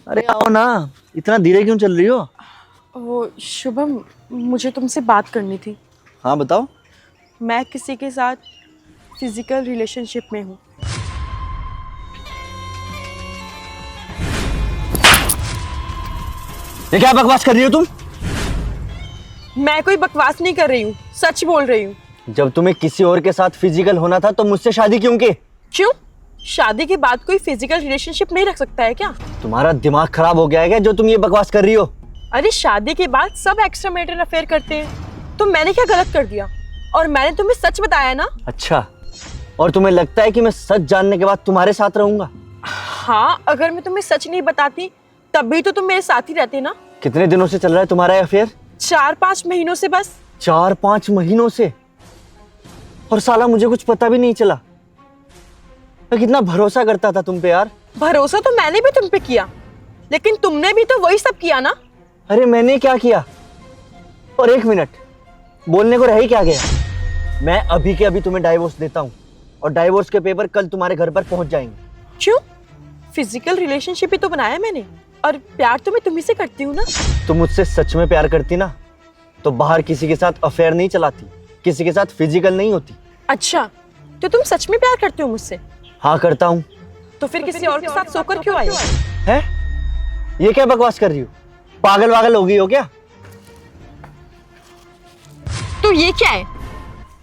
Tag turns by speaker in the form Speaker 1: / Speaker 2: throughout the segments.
Speaker 1: अरे आओ ना, इतना धीरे क्यों चल रही हो?
Speaker 2: वो शुभम, मुझे तुमसे बात करनी थी।
Speaker 1: हाँ बताओ।
Speaker 2: मैं किसी के साथ फिजिकल रिलेशनशिप में हूँ।
Speaker 1: ये क्या बकवास कर रही हो तुम?
Speaker 2: मैं कोई बकवास नहीं कर रही हूँ, सच बोल रही हूँ।
Speaker 1: जब तुम्हें किसी और के साथ फिजिकल होना था तो मुझसे शादी क्यों की?
Speaker 2: क्यों? शादी के बाद कोई फिजिकल रिलेशनशिप नहीं रख सकता है क्या?
Speaker 1: तुम्हारा दिमाग खराब हो गया है क्या जो तुम ये बकवास कर रही हो?
Speaker 2: अरे शादी के बाद सब एक्स्ट्रा मैरिटल अफेयर करते हैं, तो मैंने क्या गलत कर दिया? और मैंने तुम्हें सच बताया ना।
Speaker 1: अच्छा, और तुम्हें लगता है कि मैं सच जानने के बाद तुम्हारे साथ रहूंगा?
Speaker 2: हाँ, अगर मैं तुम्हें सच नहीं बताती तब भी तो तुम मेरे साथ ही रहते ना।
Speaker 1: कितने दिनों से चल रहा है तुम्हारा अफेयर?
Speaker 2: 4-5 महीनों से बस।
Speaker 1: 4-5 महीनों से? और साला मुझे कुछ पता भी नहीं चला। मैं कितना भरोसा करता था तुम पे यार।
Speaker 2: भरोसा तो मैंने भी तुम पे किया, लेकिन तुमने भी तो वही सब किया ना।
Speaker 1: अरे मैंने क्या किया? और एक मिनट, बोलने को रह ही क्या गया? मैं अभी के अभी तुम्हें डाइवोर्स देता हूँ और डाइवोर्स के पेपर कल तुम्हारे घर पर पहुंच जाएंगे।
Speaker 2: क्यों? फिजिकल रिलेशनशिप ही तो बनाया मैंने, और प्यार तो मैं तुम्ही से करती हूँ ना।
Speaker 1: तुम मुझसे सच में प्यार करती ना तो बाहर किसी के साथ अफेयर नहीं चलाती, किसी के साथ फिजिकल नहीं होती।
Speaker 2: अच्छा, तो तुम सच में प्यार करते हो मुझसे?
Speaker 1: हाँ करता हूँ।
Speaker 2: तो फिर किसी और के साथ सोकर क्यों आए?
Speaker 1: है? ये क्या बकवास कर रही हो? पागल वागल हो गई हो क्या?
Speaker 2: तो ये क्या है?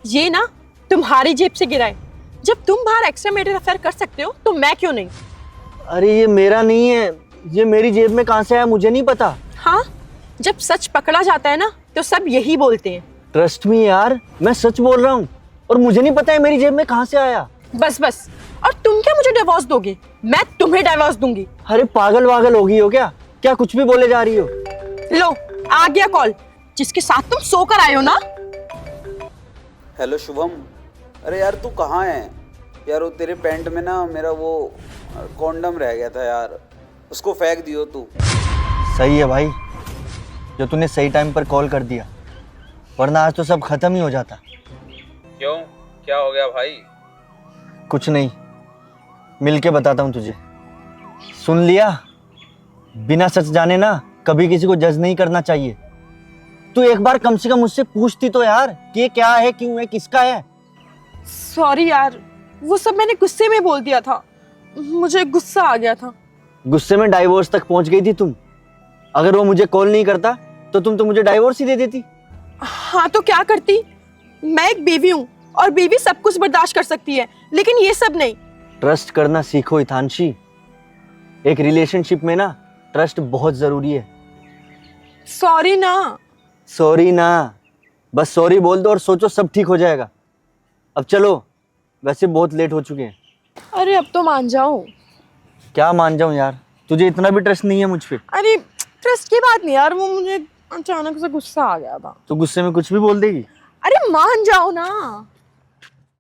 Speaker 2: ये ना तुम्हारी जेब से गिरा है। जब तुम बाहर एक्स्ट्रा मैरिटल अफेयर कर सकते हो तो मैं क्यों नहीं?
Speaker 1: अरे ये मेरा नहीं है, ये मेरी जेब में कहाँ से आया मुझे नहीं पता।
Speaker 2: हाँ, जब सच पकड़ा जाता है ना तो सब यही बोलते हैं।
Speaker 1: ट्रस्ट मी यार, मैं सच बोल रहा हूँ और मुझे नहीं पता है मेरी जेब में कहाँ से आया।
Speaker 2: बस बस, और तुम क्या मुझे डिवोर्स दोगे? मैं तुम्हें डिवोर्स दूंगी।
Speaker 1: अरे पागल वागल हो गई हो क्या? क्या कुछ भी बोले जा रही हो?
Speaker 2: लो, आ गया कॉल, जिसके साथ तुम सोकर आए हो ना।
Speaker 3: हेलो शुभम। अरे यार तू कहाँ है यार? वो तेरे पैंट में ना मेरा वो कॉन्डम रह गया था यार, उसको फेंक दियो तू।
Speaker 1: सही है भाई, जो तूने सही टाइम पर कॉल कर दिया, वरना आज तो सब खत्म ही हो जाता।
Speaker 3: क्यों, क्या हो गया भाई?
Speaker 1: कुछ नहीं, मिल के बताता हूँ तुझे। सुन लिया? बिना सच जाने ना कभी किसी को जज नहीं करना चाहिए। तू एक बार कम से कम मुझसे पूछती तो यार कि ये क्या है, क्यों है, किसका है।
Speaker 2: सॉरी यार, वो सब मैंने गुस्से में बोल दिया था, मुझे गुस्सा आ गया था।
Speaker 1: गुस्से में डाइवोर्स तक पहुंच गई थी तुम। अगर वो मुझे कॉल नहीं करता तो तुम तो मुझे डाइवोर्स ही दे देती।
Speaker 2: हाँ तो क्या करती? मैं एक बीवी हूँ और बीवी सब कुछ बर्दाश्त कर सकती है, लेकिन ये सब नहीं।
Speaker 1: ट्रस्ट करना सीखो हितांशी। एक रिलेशनशिप में ना ट्रस्ट बहुत जरूरी है।
Speaker 2: सॉरी ना।
Speaker 1: सॉरी ना, बस सॉरी बोल दो और सोचो सब ठीक हो जाएगा। अब चलो, वैसे बहुत लेट हो चुके हैं।
Speaker 2: अरे अब तो मान जाओ।
Speaker 1: क्या मान जाऊं यार, तुझे इतना भी ट्रस्ट नहीं है मुझ पे?
Speaker 2: अरे ट्रस्ट की बात नहीं यार, वो मुझे अचानक से गुस्सा आ गया था।
Speaker 1: तो गुस्से में कुछ भी बोल देगी?
Speaker 2: अरे मान जाओ ना।